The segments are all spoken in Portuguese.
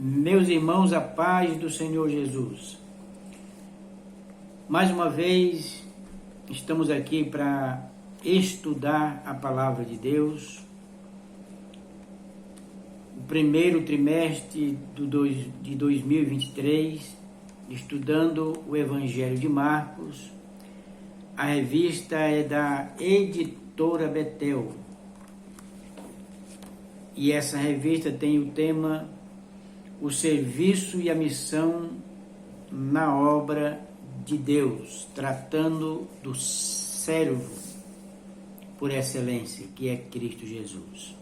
Meus irmãos, a paz do Senhor Jesus. Mais uma vez, estamos aqui para estudar a Palavra de Deus. O primeiro trimestre de 2023, estudando o Evangelho de Marcos. A revista é da Editora Betel. E essa revista tem o tema O Serviço e a Missão na Obra de Deus, tratando do servo por excelência, que é Cristo Jesus.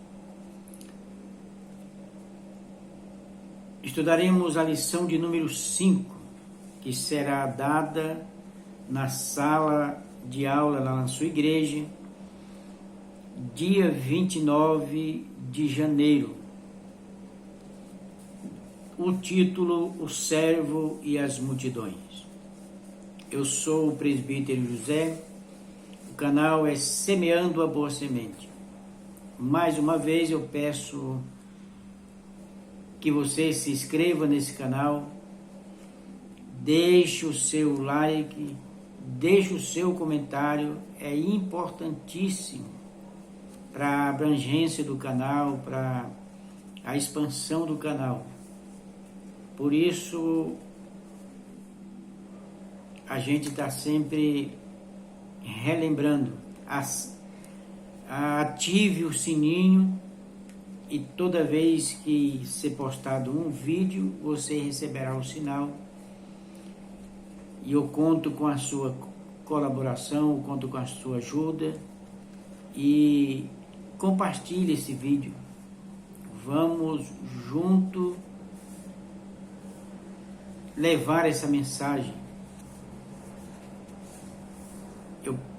Estudaremos a lição de número 5, que será dada na sala de aula lá na sua igreja, dia 29 de janeiro. O título, O Servo e as Multidões. Eu sou o presbítero José, o canal é Semeando a Boa Semente. Mais uma vez eu peço que você se inscreva nesse canal, deixe o seu like, deixe o seu comentário, é importantíssimo para a abrangência do canal, para a expansão do canal. Por isso, a gente está sempre relembrando, ative o sininho e toda vez que ser postado um vídeo, você receberá o sinal. E eu conto com a sua colaboração, eu conto com a sua ajuda e compartilhe esse vídeo. Vamos junto levar essa mensagem.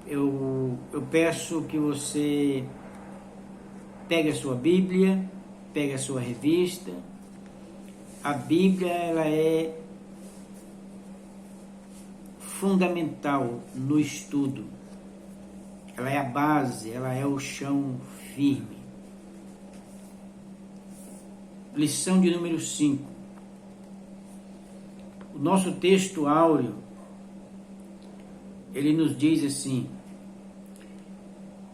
Eu peço que você pegue a sua Bíblia, pegue a sua revista. A Bíblia, ela é fundamental no estudo. Ela é a base, ela é o chão firme. Lição de número 5. O nosso texto áureo, ele nos diz assim: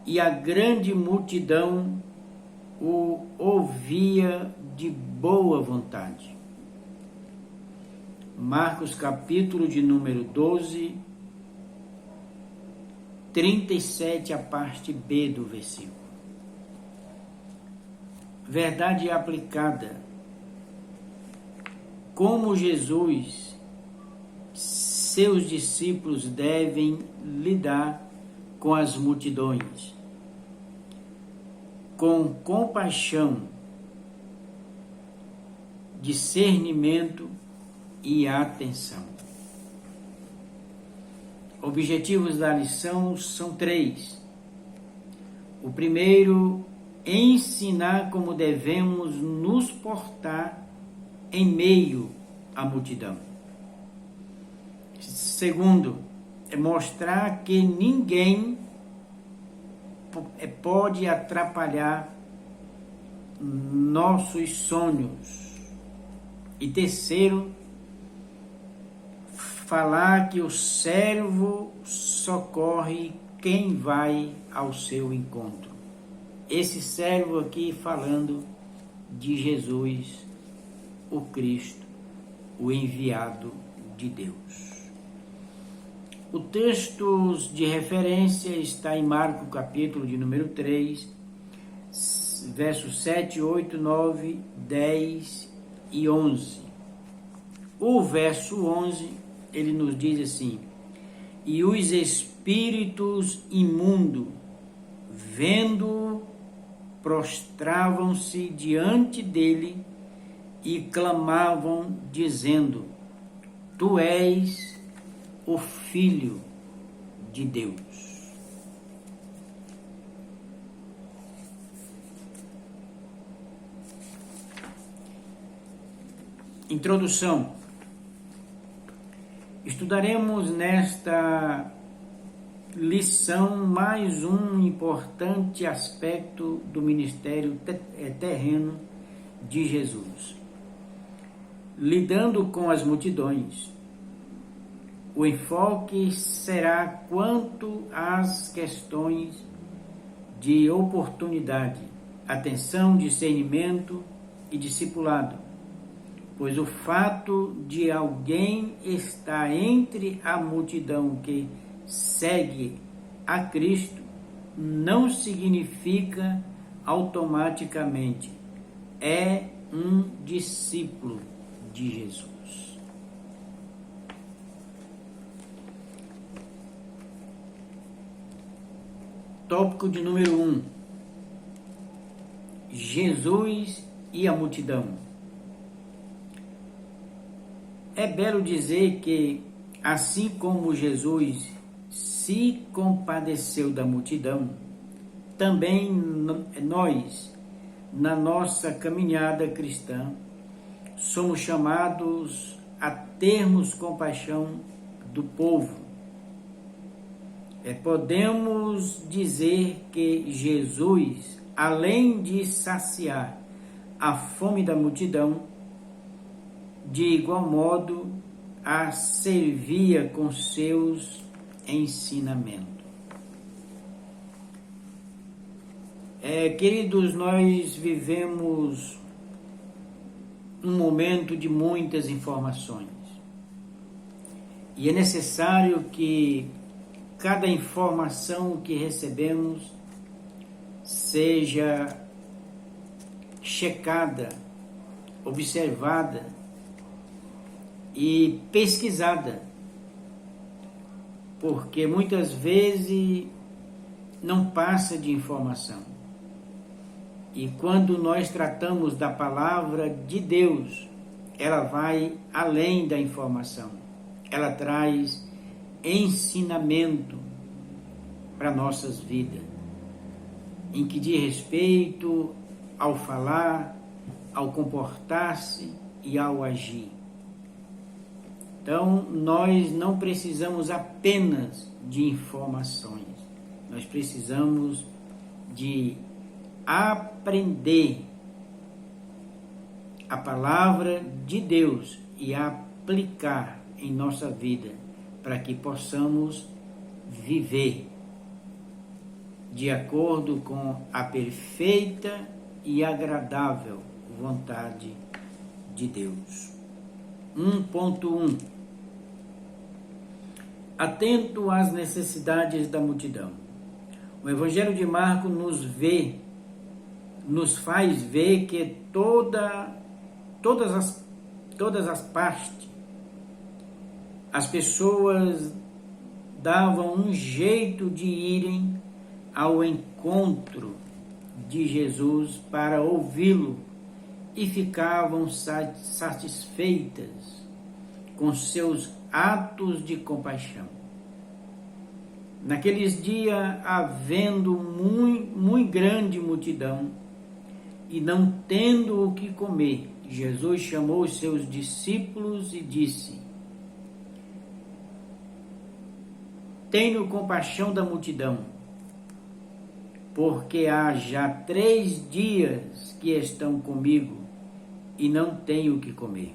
e a grande multidão o ouvia de boa vontade. Marcos capítulo de número 12, 37, a parte B do versículo. Verdade aplicada. Como Jesus, seus discípulos devem lidar com as multidões, com compaixão, discernimento e atenção. Objetivos da lição são 3. O primeiro, ensinar como devemos nos portar em meio à multidão. Segundo, é mostrar que ninguém pode atrapalhar nossos sonhos. E terceiro, falar que o servo socorre quem vai ao seu encontro. Esse servo aqui falando de Jesus, o Cristo, o enviado de Deus. O texto de referência está em Marcos capítulo de número 3, versos 7, 8, 9, 10 e 11. O verso 11, ele nos diz assim: e os espíritos imundos, vendo-o, prostravam-se diante dele e clamavam, dizendo: tu és o Filho de Deus. Introdução. Estudaremos nesta lição mais um importante aspecto do ministério terreno de Jesus. lidando com as multidões. O enfoque será quanto às questões de oportunidade, atenção, discernimento e discipulado, pois o fato de alguém estar entre a multidão que segue a Cristo não significa automaticamente é um discípulo de Jesus. Tópico de número 1. Jesus e a multidão. É belo dizer que, assim como Jesus se compadeceu da multidão, também nós, na nossa caminhada cristã, somos chamados a termos compaixão do povo. Podemos dizer que Jesus, além de saciar a fome da multidão, de igual modo a servia com seus ensinamentos. Queridos, nós vivemos um momento de muitas informações e é necessário que cada informação que recebemos seja checada, observada e pesquisada, porque muitas vezes não passa de informação. E quando nós tratamos da palavra de Deus, ela vai além da informação, ela traz ensinamento para nossas vidas, em que diz respeito ao falar, ao comportar-se e ao agir. Então, nós não precisamos apenas de informações, nós precisamos de aprender a palavra de Deus e aplicar em nossa vida, para que possamos viver de acordo com a perfeita e agradável vontade de Deus. 1.1. Atento às necessidades da multidão. O Evangelho de Marcos nos faz ver que todas as partes, as pessoas davam um jeito de irem ao encontro de Jesus para ouvi-lo e ficavam satisfeitas com seus atos de compaixão. Naqueles dias, havendo muito grande multidão e não tendo o que comer, Jesus chamou os seus discípulos e disse: Tenho compaixão da multidão, porque há já 3 dias que estão comigo e não tenho o que comer.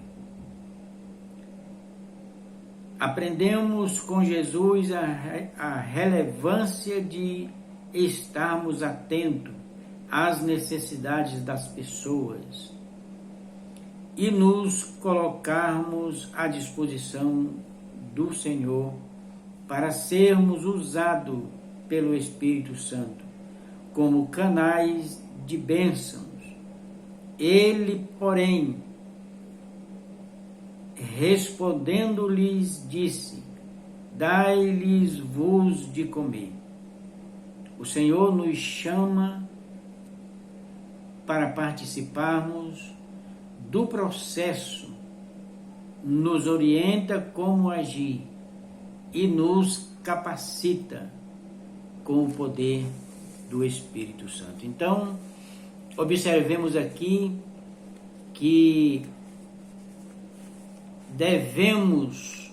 Aprendemos com Jesus a relevância de estarmos atentos às necessidades das pessoas e nos colocarmos à disposição do Senhor para sermos usados pelo Espírito Santo como canais de bênçãos. Ele, porém, respondendo-lhes, disse: Dai-lhes-vos de comer. O Senhor nos chama para participarmos do processo, nos orienta como agir e nos capacita com o poder do Espírito Santo. Então, observemos aqui que devemos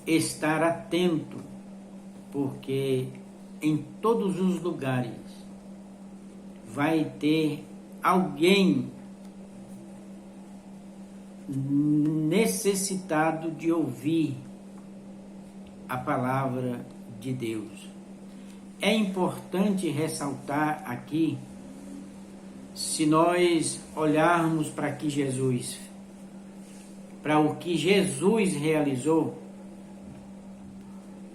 estar atento, porque em todos os lugares vai ter alguém necessitado de ouvir a palavra de Deus. É importante ressaltar aqui, se nós olharmos para o que Jesus realizou,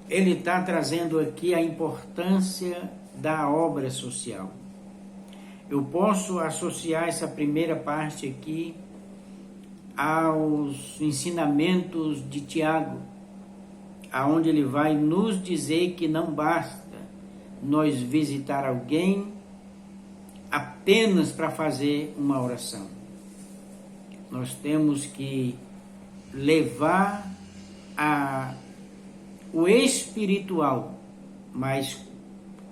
ele está trazendo aqui a importância da obra social. Eu posso associar essa primeira parte aqui aos ensinamentos de Tiago, aonde ele vai nos dizer que não basta nós visitar alguém apenas para fazer uma oração. Nós temos que levar o espiritual, mas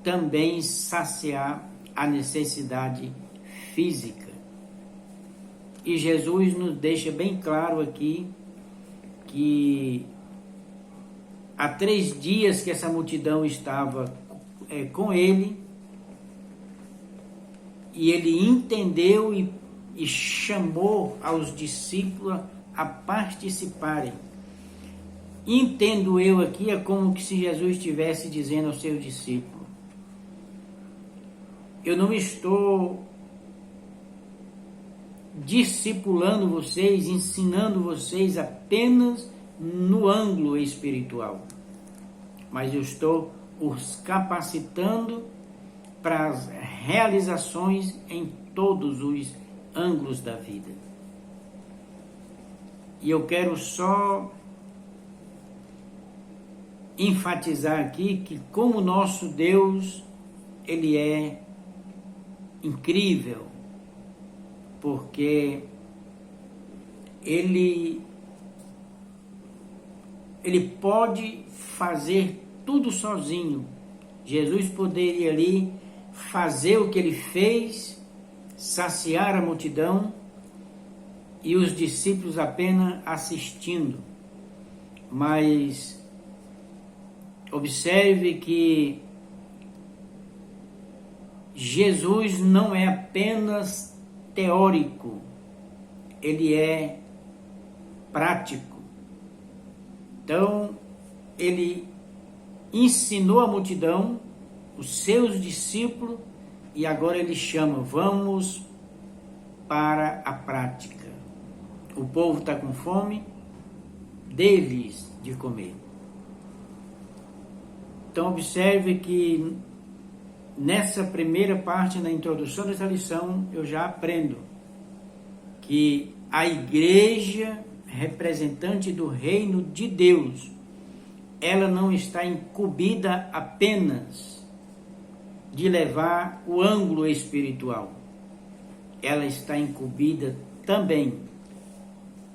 também saciar a necessidade física. E Jesus nos deixa bem claro aqui que há 3 dias que essa multidão estava com ele, e ele entendeu e chamou aos discípulos a participarem. Entendo eu aqui, é como que se Jesus estivesse dizendo aos seus discípulos: eu não estou discipulando vocês, ensinando vocês apenas no ângulo espiritual, mas eu estou os capacitando para as realizações em todos os ângulos da vida. E eu quero só enfatizar aqui que como nosso Deus, ele é incrível, porque ele pode fazer tudo sozinho. Jesus poderia ali fazer o que ele fez, saciar a multidão e os discípulos apenas assistindo. Mas observe que Jesus não é apenas teórico, ele é prático. Então, ele ensinou a multidão, os seus discípulos, e agora ele chama: vamos para a prática. O povo está com fome, dê-lhes de comer. Então observe que nessa primeira parte, na introdução dessa lição, eu já aprendo que a igreja, representante do reino de Deus, ela não está incumbida apenas de levar o ângulo espiritual, ela está incumbida também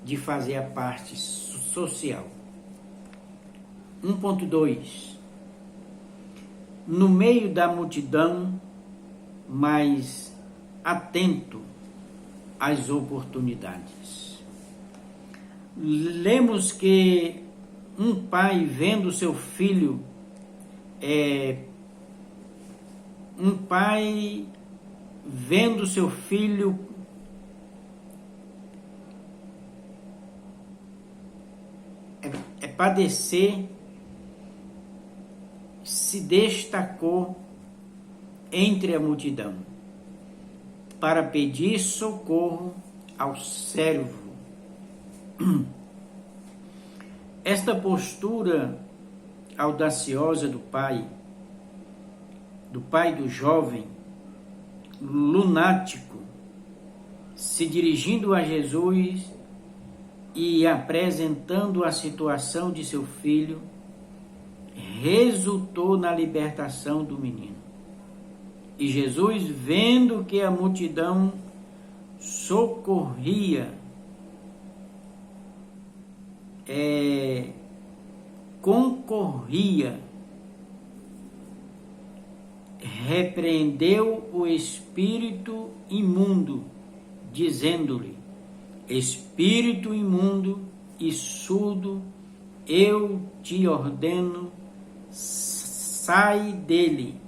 de fazer a parte social. 1.2 No meio da multidão, mas atento às oportunidades. Lemos que um pai vendo seu filho, padecer, se destacou entre a multidão para pedir socorro ao servo. Esta postura audaciosa do pai do jovem lunático, se dirigindo a Jesus e apresentando a situação de seu filho, resultou na libertação do menino. E Jesus, vendo que a multidão socorria, concorria, repreendeu o espírito imundo, dizendo-lhe: espírito imundo e surdo, eu te ordeno, sai dele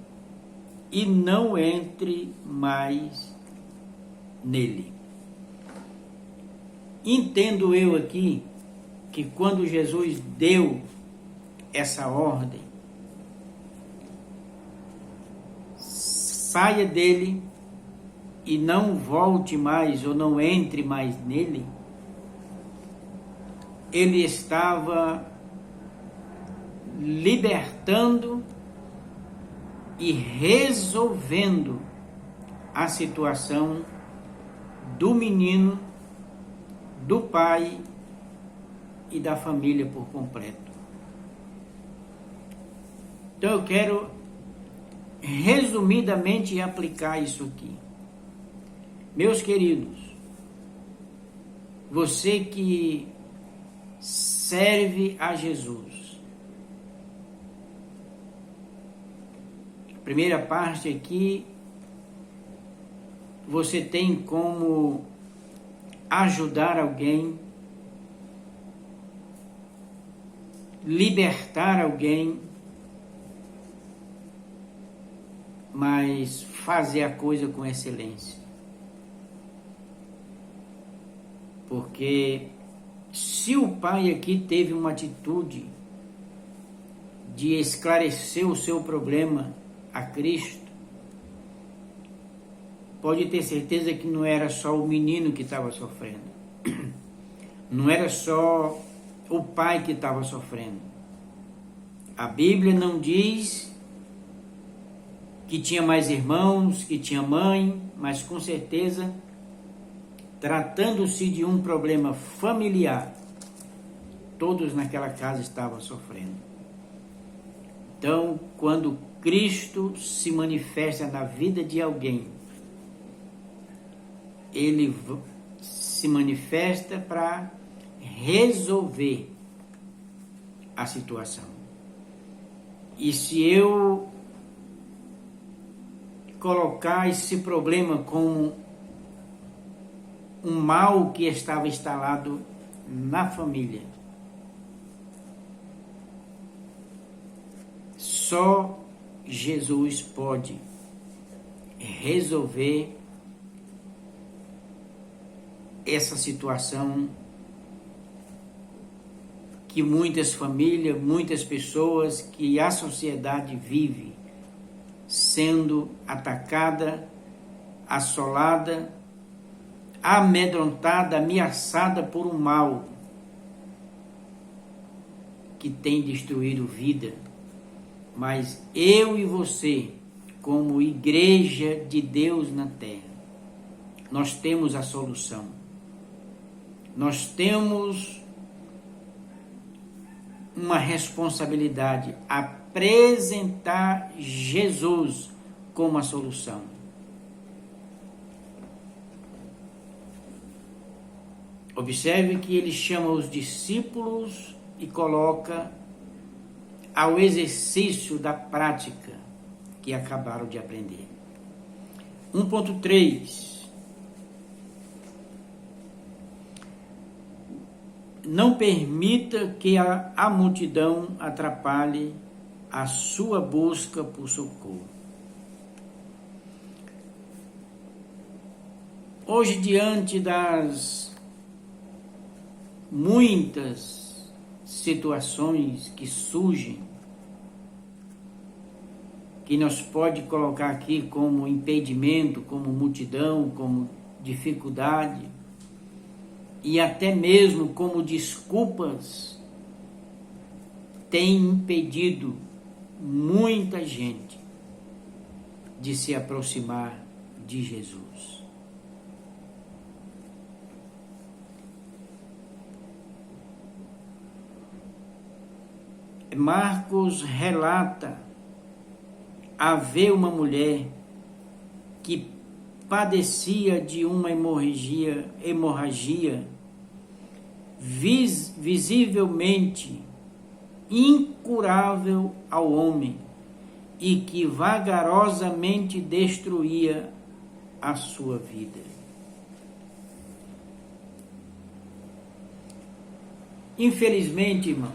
e não entre mais nele. Entendo eu aqui que quando Jesus deu essa ordem, saia dele e não volte mais ou não entre mais nele, ele estava libertando e resolvendo a situação do menino, do pai e da família por completo. Então eu quero resumidamente aplicar isso aqui. Meus queridos, você que serve a Jesus, a primeira parte aqui, você tem como ajudar alguém, libertar alguém, mas fazer a coisa com excelência. Porque se o pai aqui teve uma atitude de esclarecer o seu problema a Cristo, pode ter certeza que não era só o menino que estava sofrendo. Não era só o pai que estava sofrendo. A Bíblia não diz que tinha mais irmãos, que tinha mãe, mas com certeza, tratando-se de um problema familiar, todos naquela casa estavam sofrendo. Então, quando Cristo se manifesta na vida de alguém, ele se manifesta para resolver a situação. E se eu colocar esse problema como um mal que estava instalado na família, só Jesus pode resolver essa situação que muitas famílias, muitas pessoas, que a sociedade vive sendo atacada, assolada, amedrontada, ameaçada por um mal que tem destruído vida. Mas eu e você, como igreja de Deus na terra, nós temos a solução. Nós temos uma responsabilidade, apresentar Jesus como a solução. Observe que ele chama os discípulos e coloca ao exercício da prática que acabaram de aprender. 1.3 Não permita que a multidão atrapalhe a sua busca por socorro. Hoje, diante das muitas situações que surgem, que nós pode colocar aqui como impedimento, como multidão, como dificuldade, e até mesmo como desculpas, tem impedido muita gente de se aproximar de Jesus. Marcos relata haver uma mulher que padecia de uma hemorragia visivelmente incurável ao homem e que vagarosamente destruía a sua vida. Infelizmente, irmão,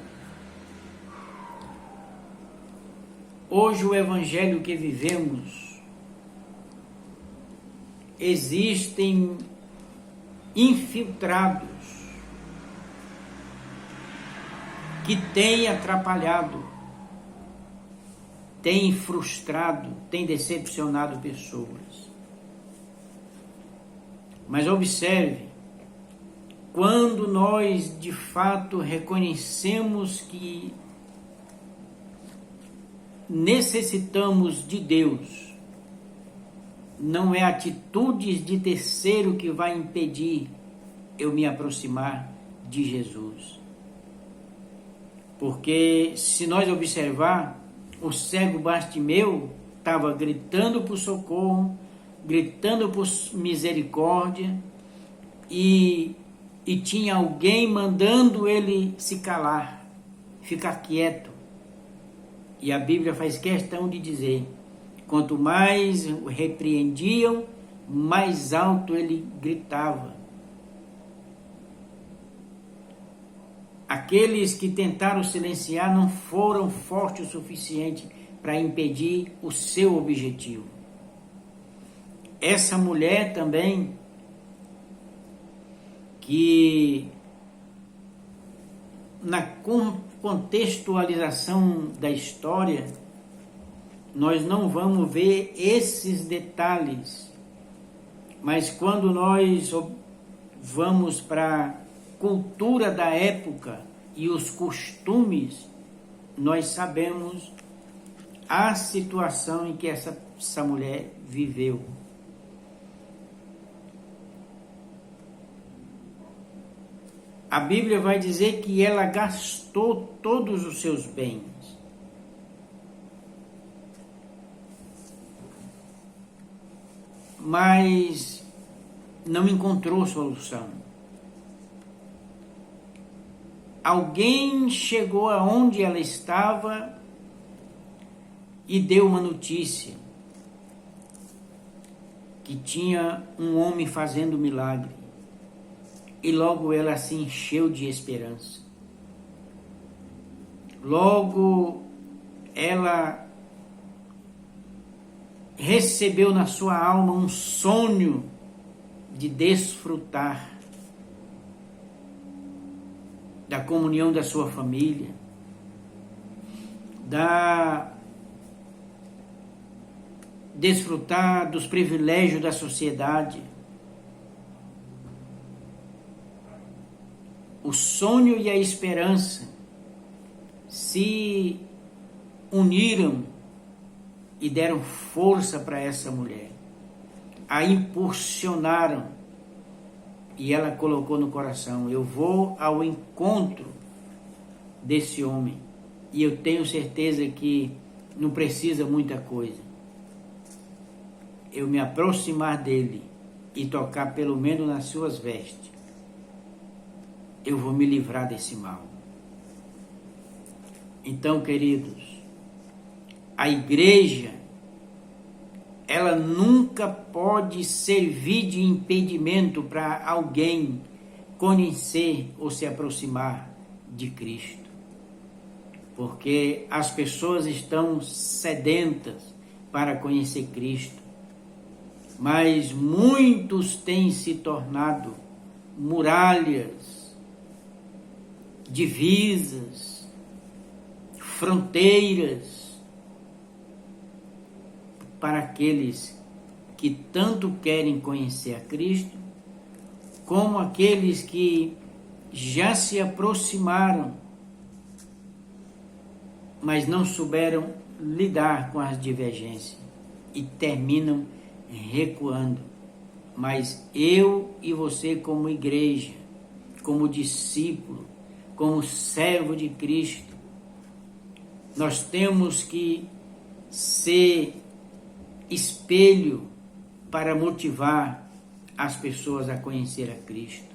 hoje o evangelho que vivemos, existem infiltrados que tem atrapalhado, tem frustrado, tem decepcionado pessoas. Mas observe, quando nós de fato reconhecemos que necessitamos de Deus, não é atitudes de terceiro que vai impedir eu me aproximar de Jesus. Porque se nós observar, o cego Bartimeu estava gritando por socorro, gritando por misericórdia, e tinha alguém mandando ele se calar, ficar quieto. E a Bíblia faz questão de dizer, quanto mais o repreendiam, mais alto ele gritava. Aqueles que tentaram silenciar não foram fortes o suficiente para impedir o seu objetivo. Essa mulher também, que na contextualização da história, nós não vamos ver esses detalhes, mas quando nós vamos para a cultura da época e os costumes, nós sabemos a situação em que essa mulher viveu. A Bíblia vai dizer que ela gastou todos os seus bens. Mas não encontrou solução. Alguém chegou aonde ela estava e deu uma notícia que tinha um homem fazendo milagre. E logo ela se encheu de esperança. Logo ela recebeu na sua alma um sonho de desfrutar da comunhão da sua família, desfrutar dos privilégios da sociedade. O sonho e a esperança se uniram e deram força para essa mulher, a impulsionaram, e ela colocou no coração: eu vou ao encontro desse homem, e eu tenho certeza que não precisa muita coisa. Eu me aproximar dele e tocar pelo menos nas suas vestes, eu vou me livrar desse mal. Então, queridos, a igreja, ela nunca pode servir de impedimento para alguém conhecer ou se aproximar de Cristo. Porque as pessoas estão sedentas para conhecer Cristo, mas muitos têm se tornado muralhas, divisas, fronteiras para aqueles que tanto querem conhecer a Cristo, como aqueles que já se aproximaram, mas não souberam lidar com as divergências e terminam recuando. Mas eu e você, como igreja, como discípulo, como servo de Cristo, nós temos que ser espelho para motivar as pessoas a conhecer a Cristo,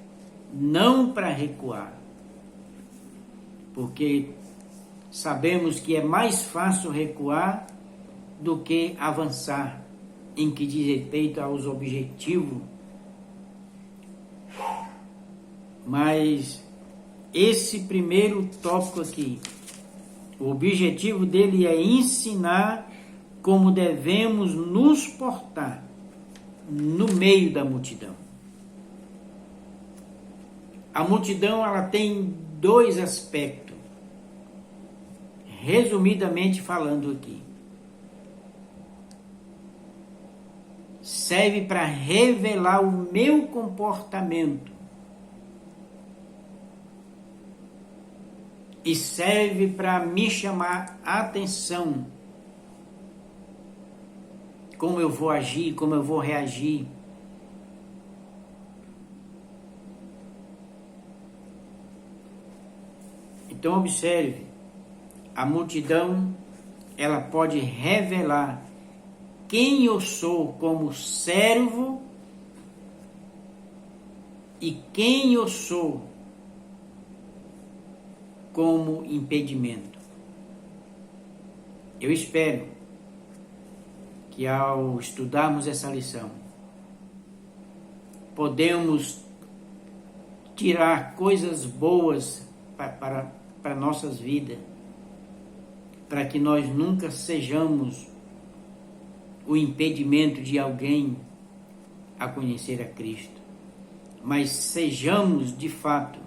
não para recuar, porque sabemos que é mais fácil recuar do que avançar em que diz respeito aos objetivos. Mas esse primeiro tópico aqui, o objetivo dele é ensinar como devemos nos portar no meio da multidão. A multidão, ela tem dois aspectos. resumidamente falando aqui, serve para revelar o meu comportamento e serve para me chamar a atenção, como eu vou agir, como eu vou reagir. Então observe, a multidão, ela pode revelar quem eu sou como servo e quem eu sou como impedimento. Eu espero que ao estudarmos essa lição, podemos tirar coisas boas para nossas vidas, para que nós nunca sejamos o impedimento de alguém a conhecer a Cristo, mas sejamos de fato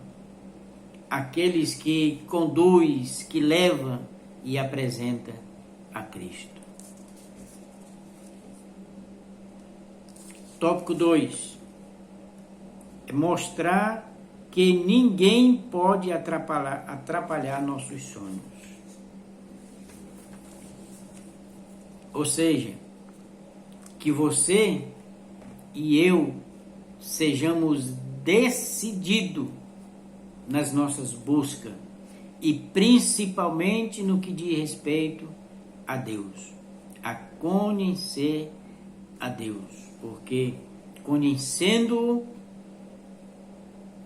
aqueles que conduz, que leva e apresenta a Cristo. Tópico 2. É mostrar que ninguém pode atrapalhar nossos sonhos. Ou seja, que você e eu sejamos decididos nas nossas buscas e principalmente no que diz respeito a Deus, a conhecer a Deus, porque conhecendo-o,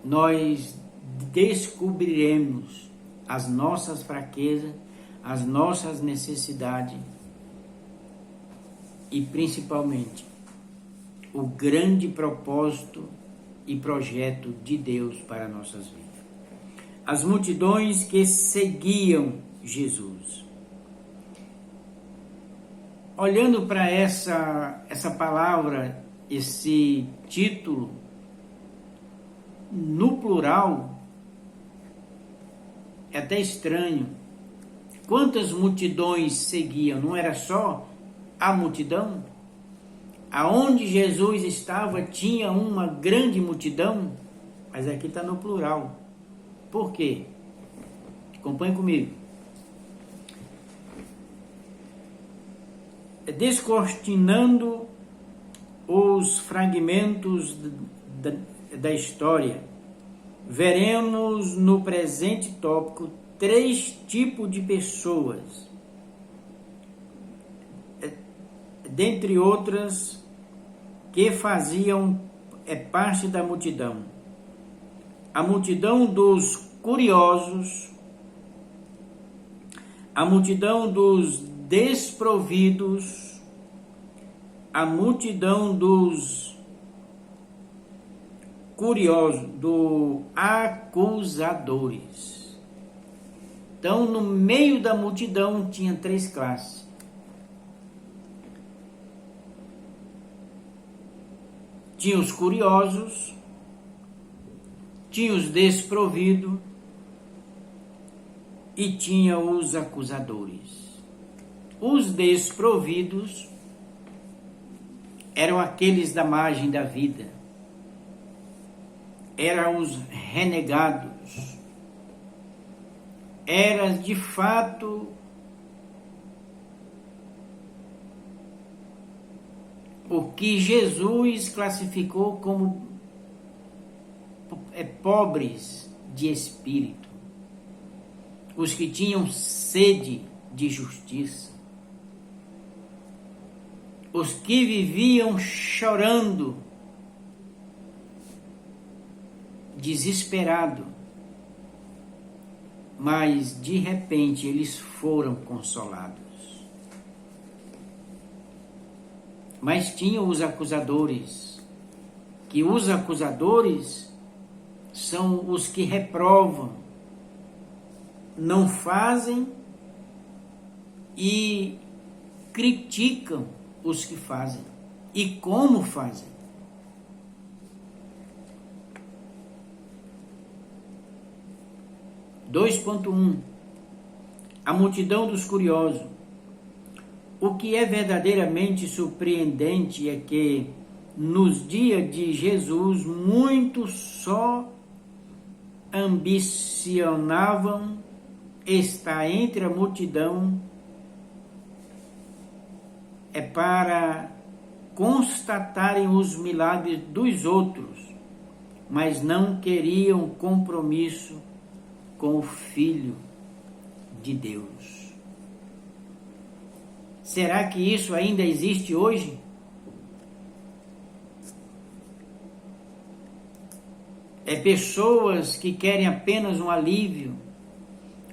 nós descobriremos as nossas fraquezas, as nossas necessidades e principalmente o grande propósito e projeto de Deus para nossas vidas. As multidões que seguiam Jesus. Olhando para essa palavra, esse título, no plural, é até estranho. Quantas multidões seguiam? Não era só a multidão? Aonde Jesus estava tinha uma grande multidão, mas aqui está no plural. Por quê? Acompanhe comigo. Descortinando os fragmentos da história, veremos no presente tópico 3 tipos de pessoas, dentre outras, que faziam parte da multidão. A multidão dos curiosos, a multidão dos desprovidos, a multidão dos curiosos, dos acusadores. Então, no meio da multidão tinha 3 classes. Tinha os curiosos, tinha os desprovidos e tinha os acusadores. Os desprovidos eram aqueles da margem da vida, eram os renegados, era de fato o que Jesus classificou como pobres de espírito, os que tinham sede de justiça, os que viviam chorando, desesperado, mas de repente eles foram consolados. Mas tinham os acusadores, que os acusadores são os que reprovam, não fazem e criticam os que fazem e como fazem. (2.1) a multidão dos curiosos. O que é verdadeiramente surpreendente é que, nos dias de Jesus, muitos só ambicionavam estar entre a multidão para constatarem os milagres dos outros, mas não queriam compromisso com o Filho de Deus. Será que isso ainda existe hoje? Pessoas que querem apenas um alívio,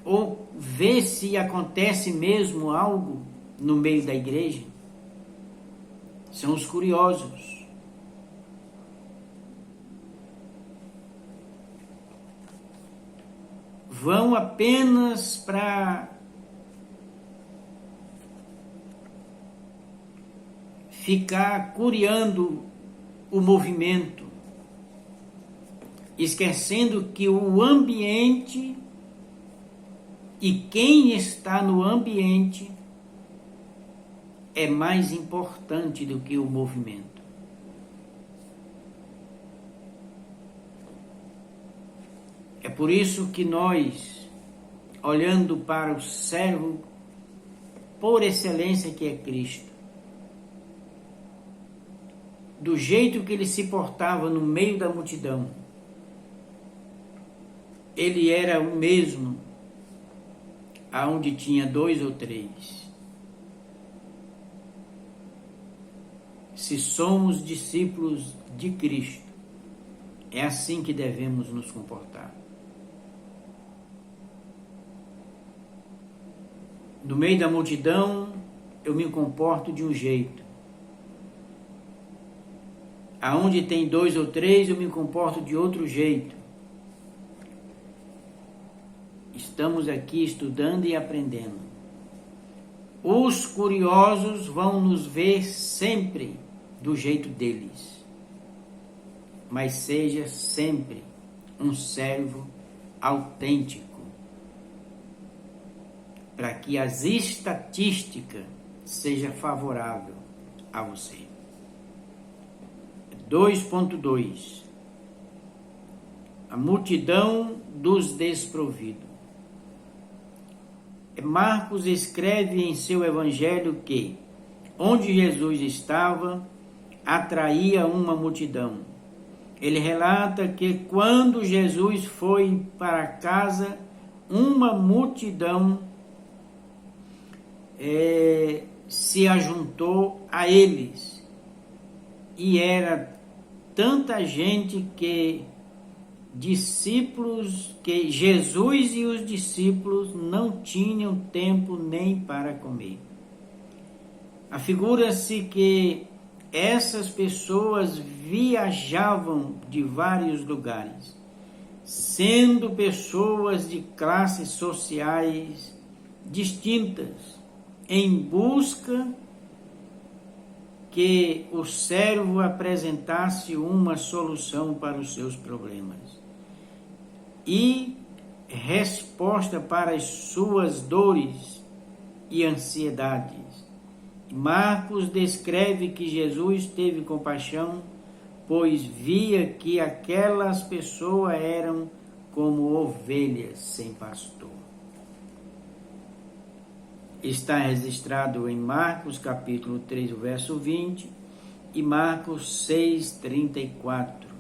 ou ver se acontece mesmo algo no meio da igreja. São os curiosos. Vão apenas para ficar curiando o movimento, esquecendo que o ambiente e quem está no ambiente é mais importante do que o movimento. É por isso que nós, olhando para o servo por excelência que é Cristo, do jeito que ele se portava no meio da multidão, ele era o mesmo aonde tinha 2 ou 3. Se somos discípulos de Cristo, é assim que devemos nos comportar. No meio da multidão, eu me comporto de um jeito. Aonde tem 2 ou 3, eu me comporto de outro jeito. Estamos aqui estudando e aprendendo. Os curiosos vão nos ver sempre do jeito deles, mas seja sempre um servo autêntico, para que as estatísticas sejam favoráveis a você. 2.2 A multidão dos desprovidos. Marcos escreve em seu evangelho que, onde Jesus estava, atraía uma multidão. Ele relata que quando Jesus foi para casa, uma multidão se ajuntou a eles. E era tanta gente que Jesus e os discípulos não tinham tempo nem para comer. Afigura-se que essas pessoas viajavam de vários lugares, sendo pessoas de classes sociais distintas, em busca que o servo apresentasse uma solução para os seus problemas e resposta para as suas dores e ansiedades. Marcos descreve que Jesus teve compaixão, pois via que aquelas pessoas eram como ovelhas sem pastor. Está registrado em Marcos capítulo 3, verso 20 e Marcos 6, 34.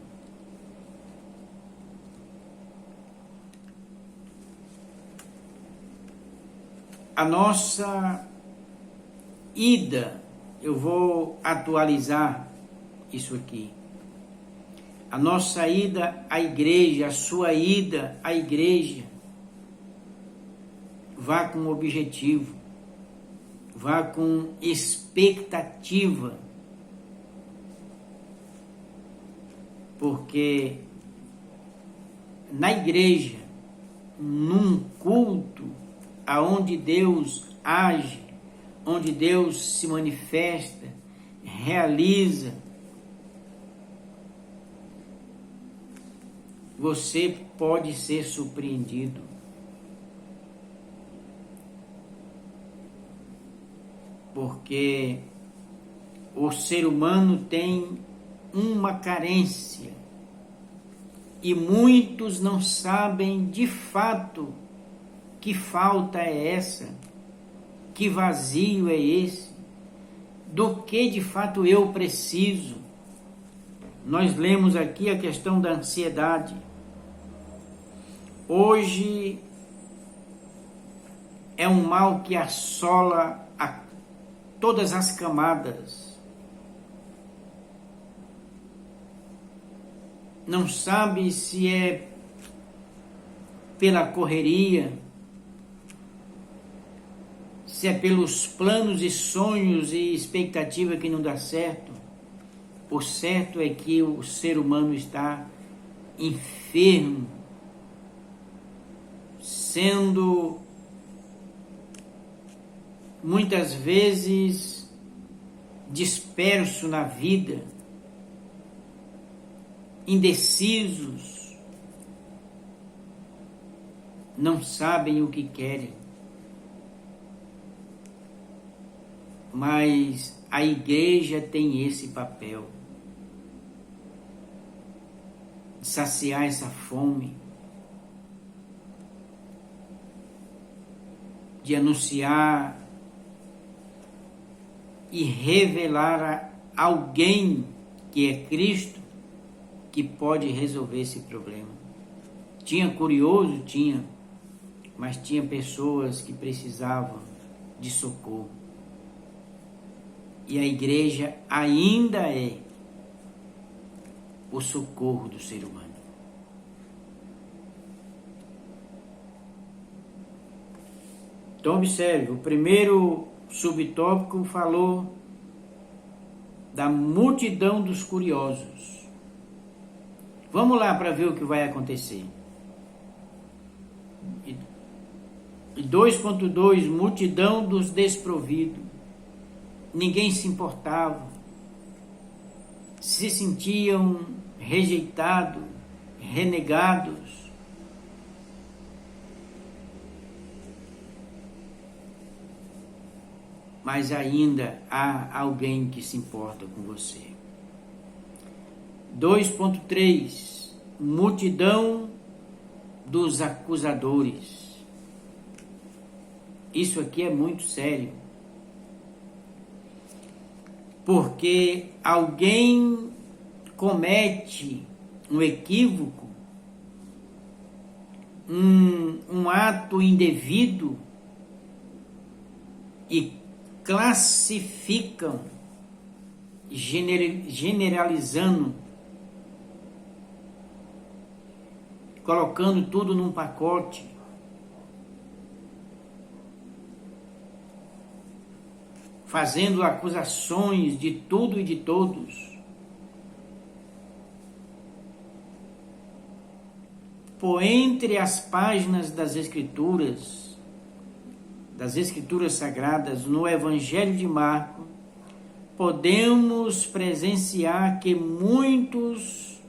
A nossa ida, eu vou atualizar isso aqui. A nossa ida à igreja, a sua ida à igreja, vá com objetivo, vá com expectativa, porque na igreja, num culto, aonde Deus age, onde Deus se manifesta, realiza, você pode ser surpreendido. porque o ser humano tem uma carência e muitos não sabem de fato que falta é essa, que vazio é esse, do que de fato eu preciso. Nós lemos aqui a questão da ansiedade. Hoje é um mal que assola a todas as camadas. Não sabe se é pela correria, se é pelos planos e sonhos e expectativa que não dá certo. O certo é que o ser humano está enfermo, sendo muitas vezes disperso na vida, indecisos, não sabem o que querem. Mas a igreja tem esse papel de saciar essa fome, de anunciar e revelar a alguém que é Cristo, que pode resolver esse problema. Tinha curioso? Tinha, mas tinha pessoas que precisavam de socorro. E a igreja ainda é o socorro do ser humano. Então observe, o primeiro subtópico falou da multidão dos curiosos. Vamos lá para ver o que vai acontecer. 2.2, multidão dos desprovidos. Ninguém se importava, se sentiam rejeitados, renegados. Mas ainda há alguém que se importa com você. 2.3, multidão dos acusadores. Isso aqui é muito sério, porque alguém comete um equívoco, um ato indevido e classificam, generalizando, colocando tudo num pacote. Fazendo acusações de tudo e de todos. Por entre as páginas das Escrituras Sagradas, no Evangelho de Marcos, podemos presenciar que muitos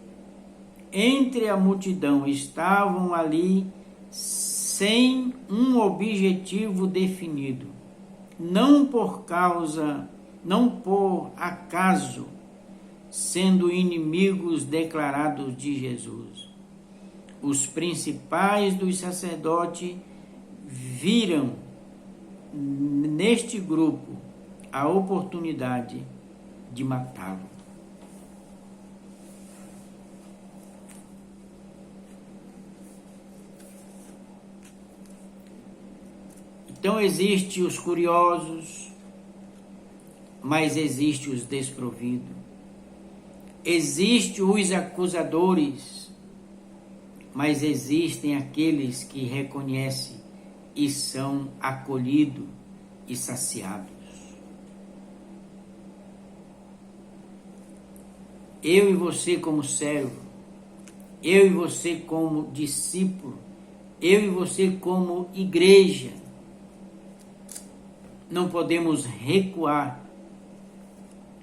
entre a multidão estavam ali sem um objetivo definido. Não por acaso, sendo inimigos declarados de Jesus. Os principais dos sacerdotes viram neste grupo a oportunidade de matá-lo. Então existem os curiosos, mas existem os desprovidos. Existem os acusadores, mas existem aqueles que reconhecem e são acolhidos e saciados. Eu e você como servo, eu e você como discípulo, eu e você como igreja, não podemos recuar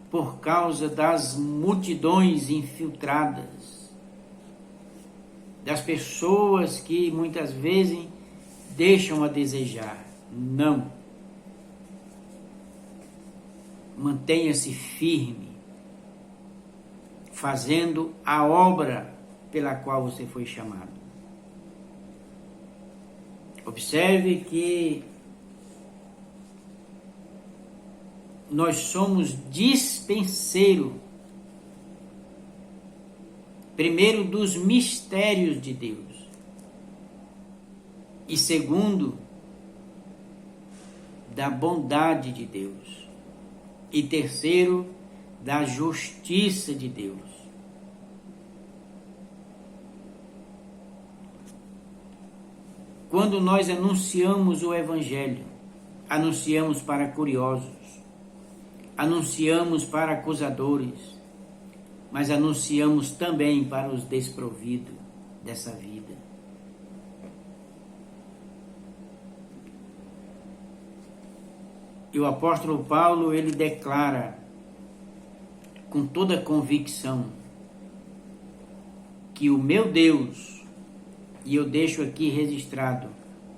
por causa das multidões infiltradas, das pessoas que muitas vezes deixam a desejar. Não. mantenha-se firme, fazendo a obra pela qual você foi chamado. Observe que nós somos dispenseiro, primeiro, dos mistérios de Deus, e segundo, da bondade de Deus, e terceiro, da justiça de Deus. Quando nós anunciamos o Evangelho, anunciamos para curiosos, anunciamos para acusadores, mas anunciamos também para os desprovidos dessa vida. E o apóstolo Paulo, ele declara com toda convicção que o meu Deus, e eu deixo aqui registrado,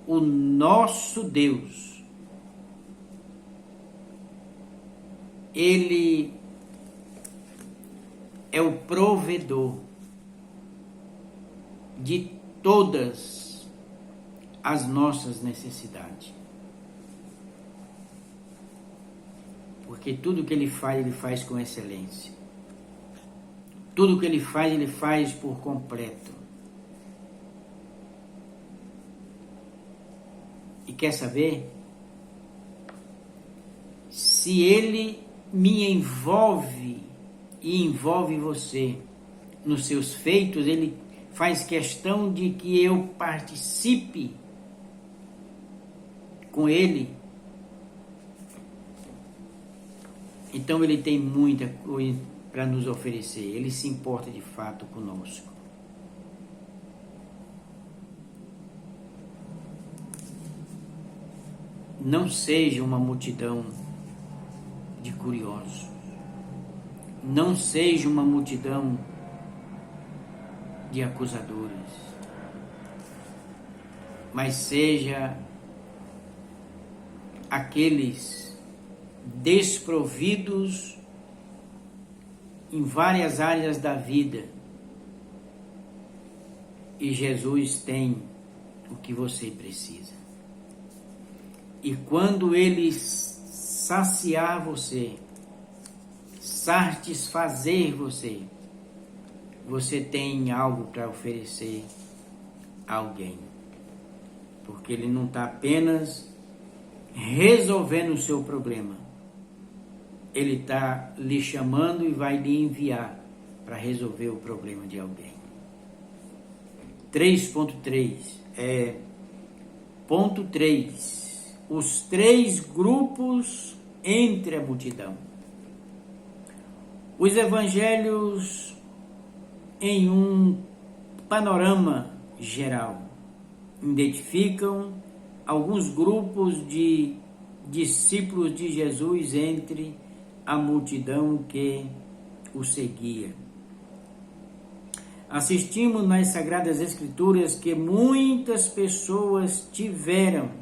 o nosso Deus, ele é o provedor de todas as nossas necessidades. Porque tudo que ele faz com excelência. Tudo que ele faz por completo. E quer saber? Se ele me envolve e envolve você nos seus feitos, ele faz questão de que eu participe com ele. Então ele tem muita coisa para nos oferecer, ele se importa de fato conosco. Não seja uma multidão de curiosos. Não seja uma multidão de acusadores. Mas seja aqueles desprovidos em várias áreas da vida. E Jesus tem o que você precisa. E quando ele saciar você, satisfazer você, você tem algo para oferecer a alguém. Porque ele não está apenas resolvendo o seu problema. Ele está lhe chamando e vai lhe enviar para resolver o problema de alguém. 3.3 ponto 3. Os três grupos entre a multidão. Os evangelhos, em um panorama geral, identificam alguns grupos de discípulos de Jesus entre a multidão que o seguia. Assistimos nas Sagradas Escrituras que muitas pessoas tiveram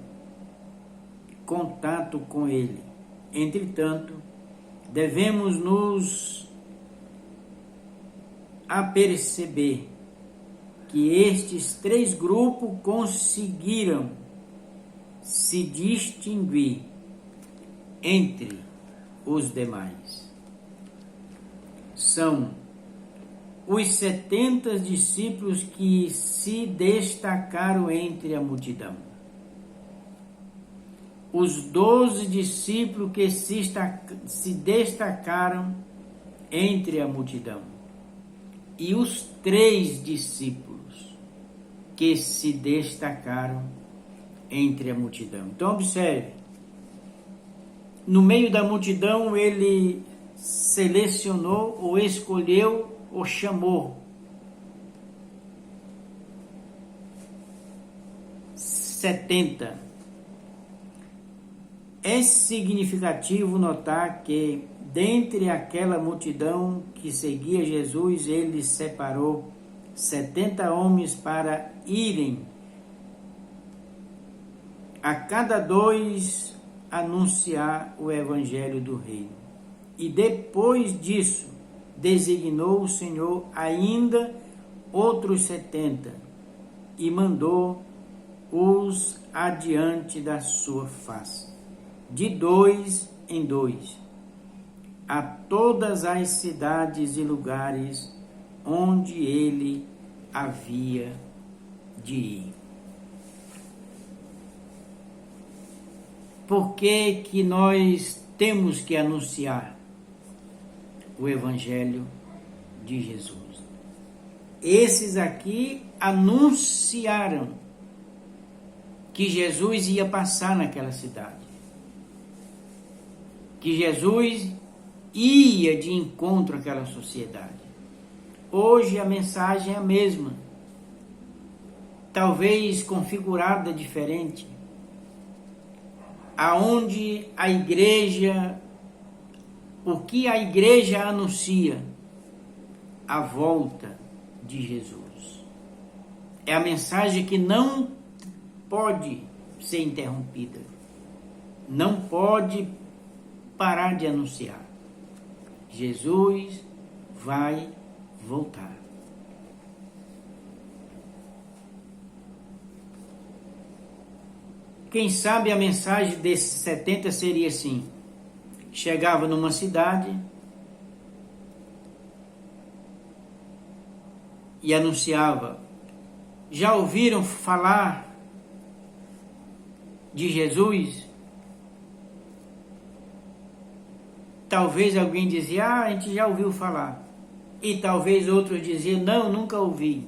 contato com ele. Entretanto, devemos nos aperceber que estes três grupos conseguiram se distinguir entre os demais. São os 70 discípulos que se destacaram entre a multidão. Os 12 discípulos que se destacaram entre a multidão. E os 3 discípulos que se destacaram entre a multidão. Então, observe. No meio da multidão, ele selecionou, ou escolheu, ou chamou 70. É significativo notar que, dentre aquela multidão que seguia Jesus, ele separou 70 homens para irem a cada 2 anunciar o evangelho do reino. E depois disso, designou o Senhor ainda outros 70 e mandou-os adiante da sua face, de 2 em 2, a todas as cidades e lugares onde ele havia de ir. Por que que nós temos que anunciar o Evangelho de Jesus? Esses aqui anunciaram que Jesus ia passar naquela cidade, que Jesus ia de encontro àquela sociedade. Hoje a mensagem é a mesma, talvez configurada diferente, aonde a igreja, o que a igreja anuncia? A volta de Jesus. É a mensagem que não pode ser interrompida, não pode parar de anunciar. Jesus vai voltar. Quem sabe a mensagem desses 70 seria assim: chegava numa cidade e anunciava: já ouviram falar de Jesus? Talvez alguém dizia: a gente já ouviu falar. E talvez outros diziam: não, nunca ouvi.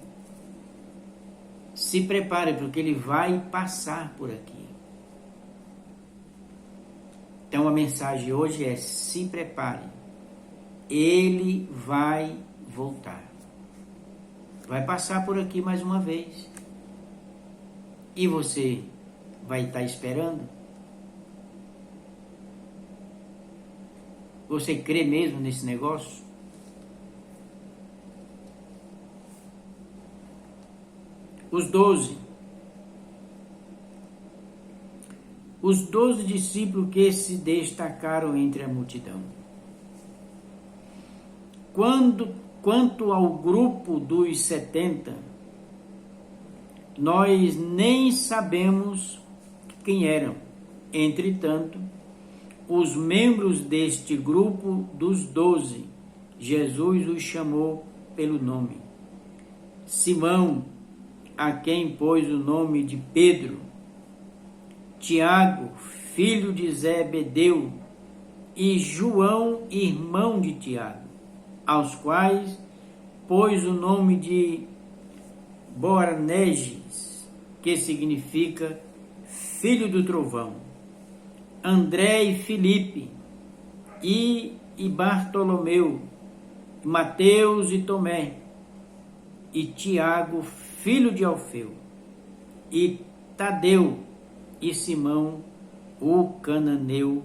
Se prepare, porque ele vai passar por aqui. Então a mensagem hoje é: se prepare, ele vai voltar. Vai passar por aqui mais uma vez. E você vai estar esperando? Você crê mesmo nesse negócio? Os 12 discípulos que se destacaram entre a multidão. Quanto ao grupo dos 70, nós nem sabemos quem eram. Entretanto, os membros deste grupo dos 12, Jesus os chamou pelo nome. Simão, a quem pôs o nome de Pedro, Tiago, filho de Zebedeu, e João, irmão de Tiago, aos quais pôs o nome de Boanerges, que significa filho do trovão, André e Filipe, e Bartolomeu, Mateus e Tomé, e Tiago, filho de Alfeu, e Tadeu, e Simão, o cananeu,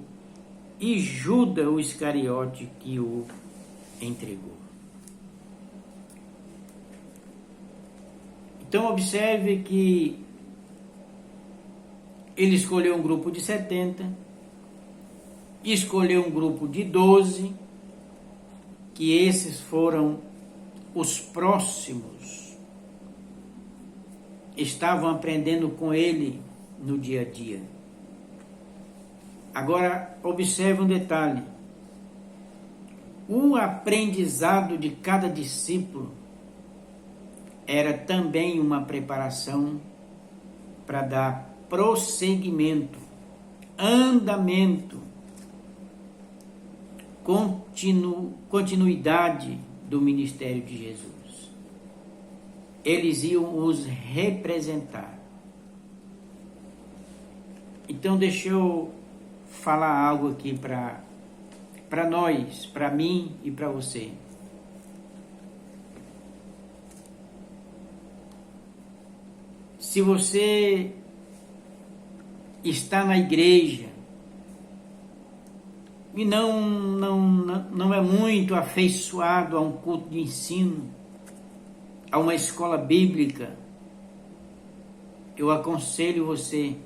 e Judas, o Iscariote, que o entregou. Então observe que ele escolheu um grupo de 70, escolheu um grupo de 12, que esses foram os próximos, estavam aprendendo com ele no dia a dia. Agora, observe um detalhe: o aprendizado de cada discípulo era também uma preparação para dar prosseguimento, andamento, continuidade do ministério de Jesus. Eles iam os representar. Então deixa eu falar algo aqui para nós, para mim e para você. Se você está na igreja e não é muito afeiçoado a um culto de ensino, a uma escola bíblica, eu aconselho você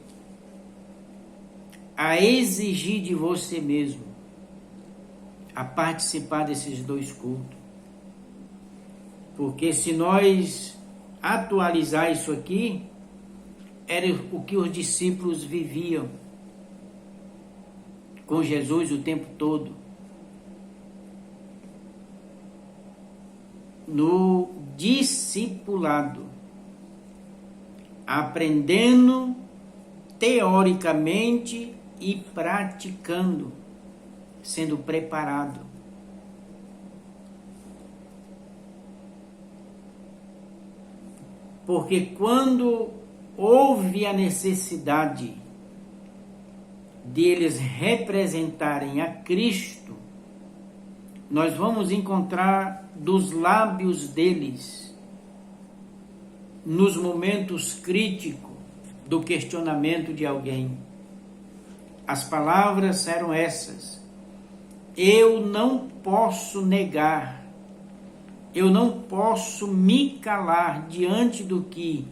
a exigir de você mesmo a participar desses dois cultos. Porque se nós atualizar isso aqui, era o que os discípulos viviam com Jesus o tempo todo. No discipulado, aprendendo teoricamente e praticando, sendo preparado. Porque quando houve a necessidade deles representarem a Cristo, nós vamos encontrar dos lábios deles, nos momentos críticos do questionamento de alguém, as palavras eram essas: eu não posso negar, eu não posso me calar diante do que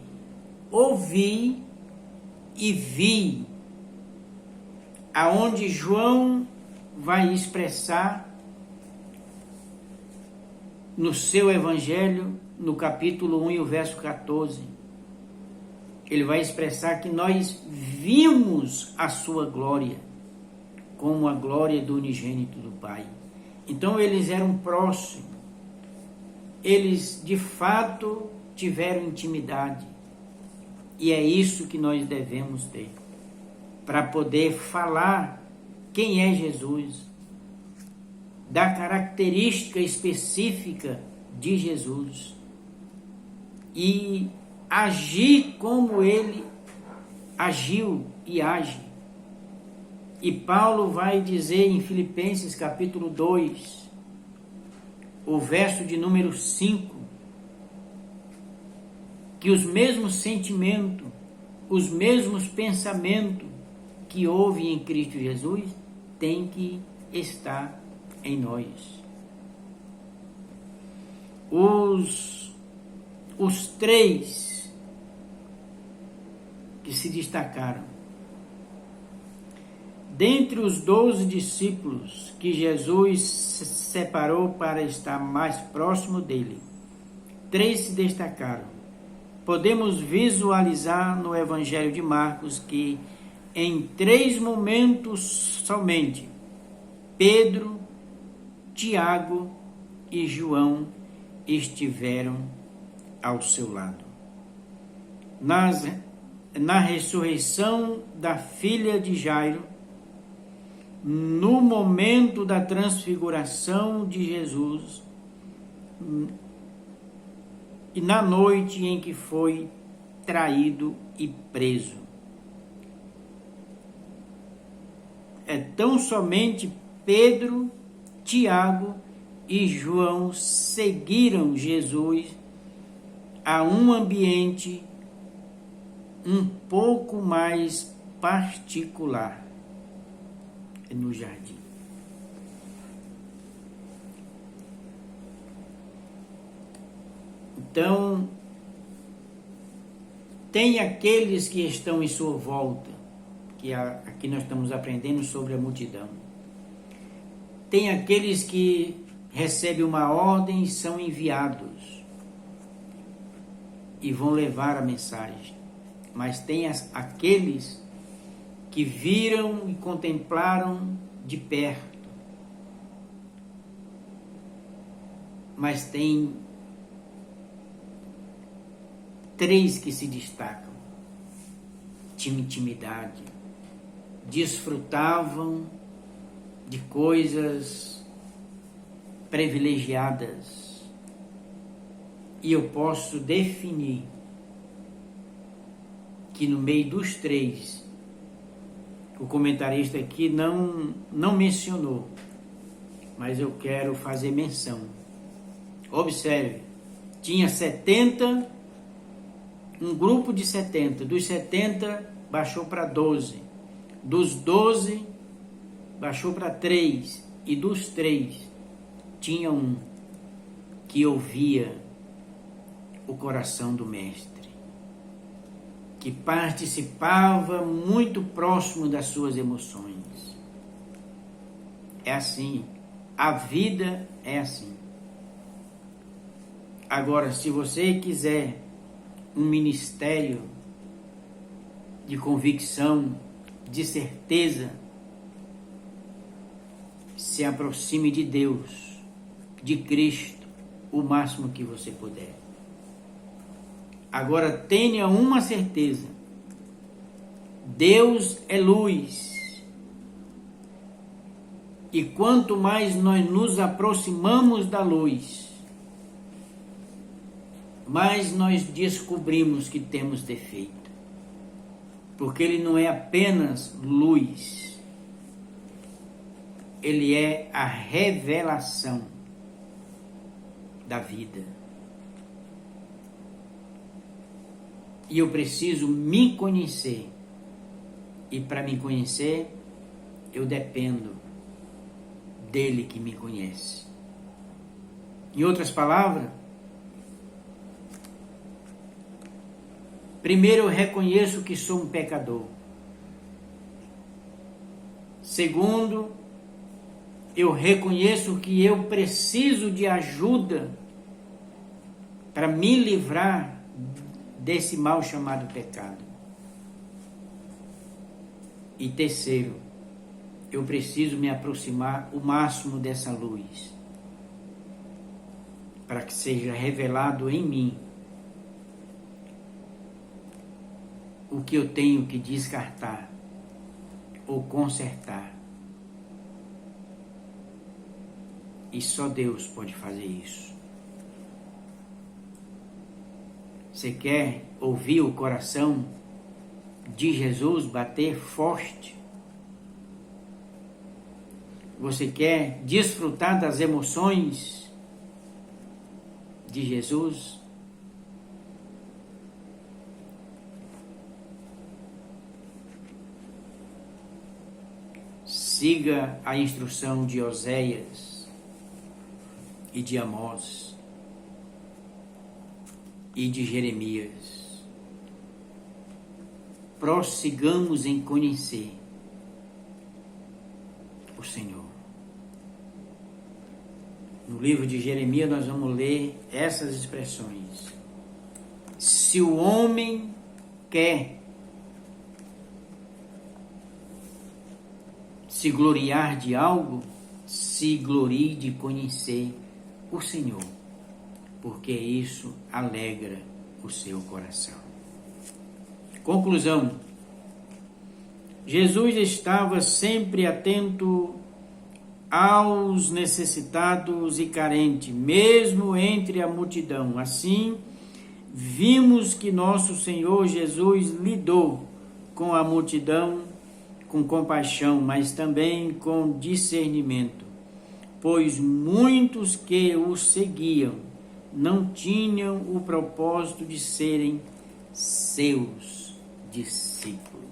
ouvi e vi, aonde João vai expressar no seu evangelho, no capítulo 1 e o verso 14. Ele vai expressar que nós vimos a sua glória, como a glória do unigênito do Pai. Então eles eram próximos, eles de fato tiveram intimidade, e é isso que nós devemos ter, para poder falar quem é Jesus, da característica específica de Jesus, e agir como ele agiu e age. E Paulo vai dizer em Filipenses capítulo 2, o verso de número 5, que os mesmos sentimentos, os mesmos pensamentos que houve em Cristo Jesus tem que estar em nós. Os três que se destacaram, dentre os 12 discípulos que Jesus separou para estar mais próximo dele, 3 se destacaram. Podemos visualizar no Evangelho de Marcos que em 3 momentos somente, Pedro, Tiago e João estiveram ao seu lado. Na ressurreição da filha de Jairo, no momento da transfiguração de Jesus e na noite em que foi traído e preso. É tão somente Pedro, Tiago e João seguiram Jesus a um ambiente um pouco mais particular no jardim. Então, tem aqueles que estão em sua volta, que aqui nós estamos aprendendo sobre a multidão. Tem aqueles que recebem uma ordem e são enviados e vão levar a mensagem. Mas tem aqueles que viram e contemplaram de perto. Mas tem 3 que se destacam. Tinham intimidade, desfrutavam de coisas privilegiadas. E eu posso definir que no meio dos 3, o comentarista aqui não mencionou, mas eu quero fazer menção. Observe, tinha 70, um grupo de 70, dos 70 baixou para 12, dos 12 baixou para 3, e dos 3 tinha um que ouvia o coração do Mestre, que participava muito próximo das suas emoções. É assim, A vida é assim. Agora, se você quiser um ministério de convicção, de certeza, se aproxime de Deus, de Cristo, o máximo que você puder. Agora tenha uma certeza: Deus é luz. E quanto mais nós nos aproximamos da luz, mais nós descobrimos que temos defeito. Porque Ele não é apenas luz, Ele é a revelação da vida. E eu preciso me conhecer. E para me conhecer, eu dependo dele que me conhece. Em outras palavras, primeiro eu reconheço que sou um pecador. Segundo, eu reconheço que eu preciso de ajuda para me livrar desse mal chamado pecado. E terceiro, eu preciso me aproximar o máximo dessa luz, para que seja revelado em mim o que eu tenho que descartar ou consertar. E só Deus pode fazer isso. Você quer ouvir o coração de Jesus bater forte? Você quer desfrutar das emoções de Jesus? Siga a instrução de Oséias e de Amós e de Jeremias. Prossigamos em conhecer o Senhor. No livro de Jeremias nós vamos ler essas expressões. Se o homem quer se gloriar de algo, se glorie de conhecer o Senhor, porque isso alegra o seu coração. Conclusão: Jesus estava sempre atento aos necessitados e carentes, mesmo entre a multidão. Assim, vimos que nosso Senhor Jesus lidou com a multidão com compaixão, mas também com discernimento, pois muitos que o seguiam não tinham o propósito de serem seus discípulos.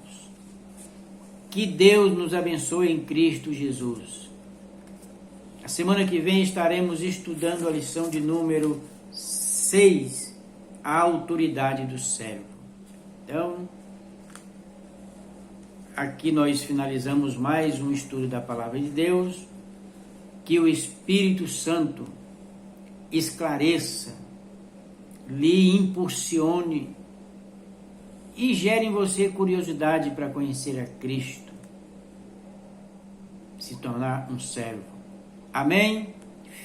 Que Deus nos abençoe em Cristo Jesus. A semana que vem estaremos estudando a lição de número 6, a autoridade do servo. Então, aqui nós finalizamos mais um estudo da Palavra de Deus. Que o Espírito Santo esclareça, lhe impulsione e gere em você curiosidade para conhecer a Cristo, se tornar um servo. Amém?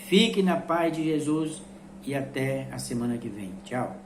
Fique na paz de Jesus e até a semana que vem. Tchau.